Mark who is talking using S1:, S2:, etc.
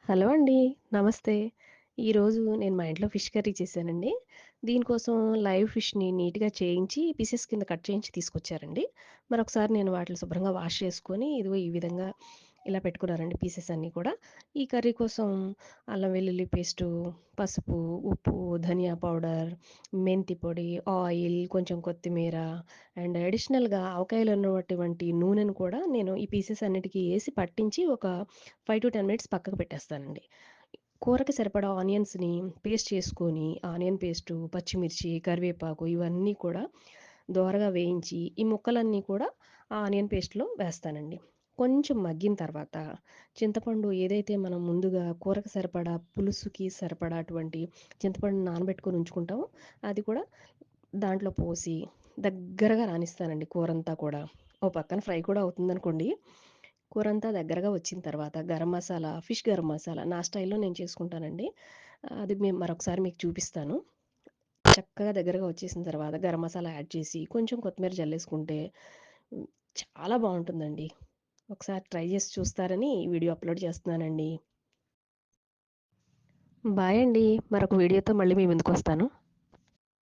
S1: Hello అండి. నమస్తే. ఈరోజు నేను మా ఇంట్లో ఫిష్ కర్రీ చేశానండి. దీనికోసం లైవ్ ఫిష్‌ని నీట్‌గా చేయించి, పీసెస్ కింద కట్ చేయించి తీసుకొచ్చారండి. మరొకసారి నేను వాటిని శుభ్రంగా వాష్ చేసుకొని, ఇదిగో ఈ విధంగా ఇలా పెట్టుకున్నానండి పీసెస్ అన్నీ కూడా. ఈ కర్రీ కోసం అల్లం వెల్లుల్లి పేస్టు, పసుపు, ఉప్పు, ధనియా పౌడర్, మెంతి పొడి, ఆయిల్, కొంచెం కొత్తిమీర అండ్ అడిషనల్‌గా ఆవకాయలో ఉన్నటువంటి నూనెను కూడా నేను ఈ పీసెస్ అన్నిటికి ఏసి పట్టించి ఒక 5-10 మినిట్స్ పక్కకు పెట్టేస్తానండి. కూరకి సరిపడా ఆనియన్స్‌ని పేస్ట్ చేసుకొని, ఆనియన్ పేస్టు, పచ్చిమిర్చి, కరివేపాకు ఇవన్నీ కూడా దోరగా వేయించి, ఈ ముక్కలన్నీ కూడా ఆ ఆనియన్ పేస్ట్‌లో వేస్తానండి. కొంచెం మగ్గిన తర్వాత చింతపండు ఏదైతే మనం ముందుగా కూరకు సరిపడా, పులుసుకి సరిపడా అటువంటి చింతపండుని నానబెట్టుకొని ఉంచుకుంటామో, అది కూడా దాంట్లో పోసి దగ్గరగా రానిస్తానండి కూరంతా కూడా. ఓ పక్కన ఫ్రై కూడా అవుతుందనుకోండి. కూరంతా దగ్గరగా వచ్చిన తర్వాత గరం మసాలా, ఫిష్ గరం మసాలా నా స్టైల్‌లో నేను చేసుకుంటానండి. అది మరొకసారి మీకు చూపిస్తాను. చక్కగా దగ్గరగా వచ్చేసిన తర్వాత గరం మసాలా యాడ్ చేసి, కొంచెం కొత్తిమీర జల్లేసుకుంటే హ్మ్, చాలా బావుంటుందండి. ఒకసారి ట్రై చేసి చూస్తారని ఈ వీడియో అప్‌లోడ్ చేస్తున్నానండి. బాయ్ అండి. మరొక వీడియోతో మళ్ళీ మీ ముందుకొస్తాను.